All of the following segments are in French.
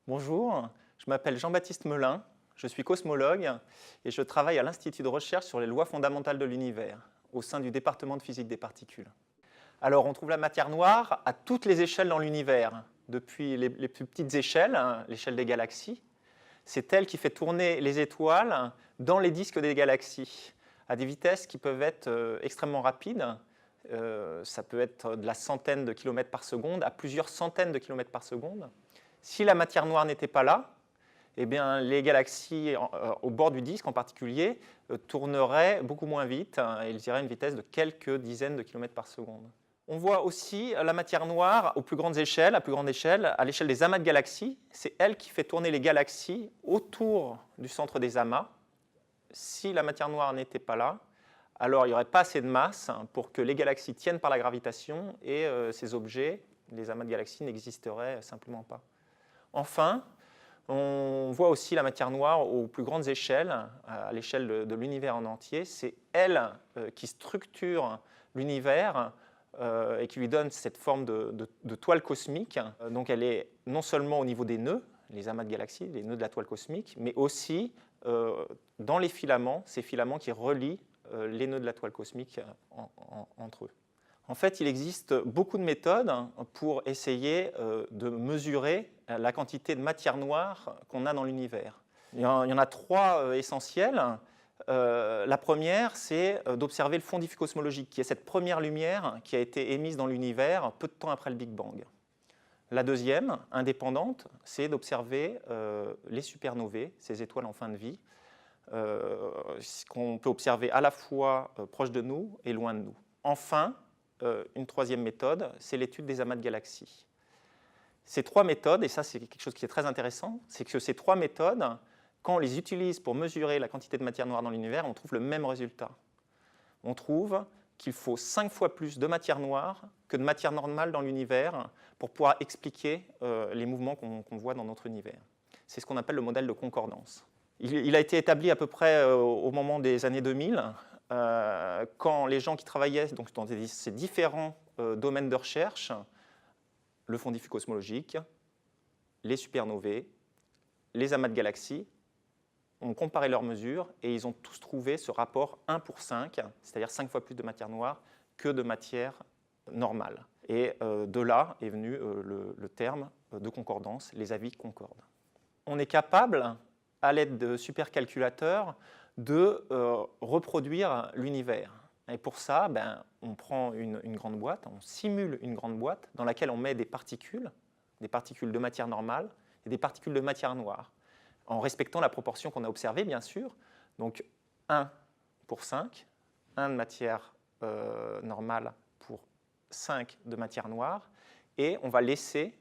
Bonjour, je m'appelle Jean-Baptiste Melin, je suis cosmologue et je travaille à l'Institut de recherche sur les lois fondamentales de l'univers, au sein du département de physique des particules. Alors, on trouve la matière noire à toutes les échelles dans l'univers, depuis les plus petites échelles, l'échelle des galaxies. C'est elle qui fait tourner les étoiles dans les disques des galaxies, à des vitesses qui peuvent être extrêmement rapides. Ça peut être de la centaine de kilomètres par seconde à plusieurs centaines de kilomètres par seconde. Si la matière noire n'était pas là, eh bien, les galaxies au bord du disque en particulier tourneraient beaucoup moins vite et ils iraient à une vitesse de quelques dizaines de kilomètres par seconde. On voit aussi la matière noire aux plus grandes échelles, à l'échelle des amas de galaxies. C'est elle qui fait tourner les galaxies autour du centre des amas. Si la matière noire n'était pas là, alors il n'y aurait pas assez de masse pour que les galaxies tiennent par la gravitation et ces objets, les amas de galaxies, n'existeraient simplement pas. Enfin, on voit aussi la matière noire aux plus grandes échelles, à l'échelle de l'univers en entier. C'est elle qui structure l'univers et qui lui donne cette forme de toile cosmique. Donc elle est non seulement au niveau des nœuds, les amas de galaxies, les nœuds de la toile cosmique, mais aussi dans les filaments, ces filaments qui relient les nœuds de la toile cosmique entre eux. En fait, il existe beaucoup de méthodes pour essayer de mesurer la quantité de matière noire qu'on a dans l'univers. Il y en a trois essentielles. La première, c'est d'observer le fond diffus cosmologique, qui est cette première lumière qui a été émise dans l'univers peu de temps après le Big Bang. La deuxième, indépendante, c'est d'observer les supernovae, ces étoiles en fin de vie, qu'on peut observer à la fois proche de nous et loin de nous. Enfin, une troisième méthode, c'est l'étude des amas de galaxies. Ces trois méthodes, et ça c'est quelque chose qui est très intéressant, c'est que ces trois méthodes, quand on les utilise pour mesurer la quantité de matière noire dans l'univers, on trouve le même résultat. On trouve qu'il faut 5 fois plus de matière noire que de matière normale dans l'univers pour pouvoir expliquer les mouvements qu'on voit dans notre univers. C'est ce qu'on appelle le modèle de concordance. Il a été établi à peu près au moment des années 2000, quand les gens qui travaillaient donc, dans ces différents domaines de recherche, le fond diffus cosmologique, les supernovae, les amas de galaxies, ont comparé leurs mesures et ils ont tous trouvé ce rapport 1 pour 5, c'est-à-dire 5 fois plus de matière noire que de matière normale. Et de là est venu le terme de concordance, les avis concordent. On est capable, à l'aide de supercalculateurs, de reproduire l'univers. Et pour ça, on prend une grande boîte, on simule une grande boîte dans laquelle on met des particules de matière normale et des particules de matière noire, en respectant la proportion qu'on a observée, bien sûr. Donc 1 pour 5, 1 de matière normale pour 5 de matière noire, et on va laisser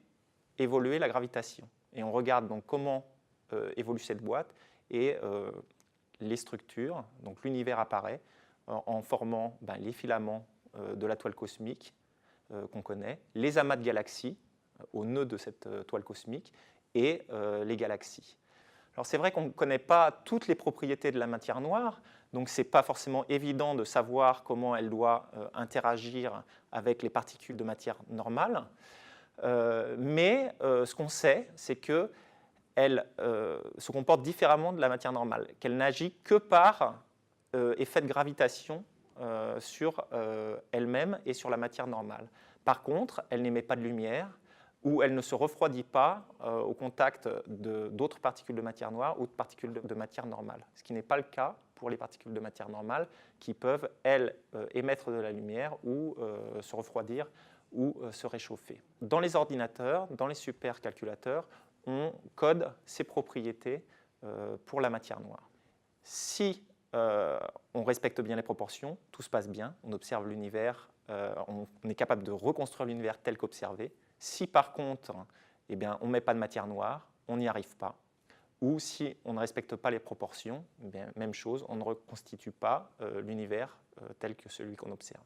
évoluer la gravitation. Et on regarde donc comment évolue cette boîte, et les structures, donc l'univers apparaît en formant les filaments de la toile cosmique qu'on connaît, les amas de galaxies au nœud de cette toile cosmique et les galaxies. Alors c'est vrai qu'on ne connaît pas toutes les propriétés de la matière noire, donc ce n'est pas forcément évident de savoir comment elle doit interagir avec les particules de matière normale, mais ce qu'on sait, c'est que elle se comporte différemment de la matière normale, qu'elle n'agit que par effet de gravitation sur elle-même et sur la matière normale. Par contre, elle n'émet pas de lumière ou elle ne se refroidit pas au contact d'autres particules de matière noire ou de particules de matière normale, ce qui n'est pas le cas pour les particules de matière normale qui peuvent, elles, émettre de la lumière ou se refroidir ou se réchauffer. Dans les ordinateurs, dans les supercalculateurs, on code ces propriétés pour la matière noire. Si on respecte bien les proportions, tout se passe bien, on observe l'univers, on est capable de reconstruire l'univers tel qu'observé. Si par contre, on ne met pas de matière noire, on n'y arrive pas. Ou si on ne respecte pas les proportions, même chose, on ne reconstitue pas l'univers tel que celui qu'on observe.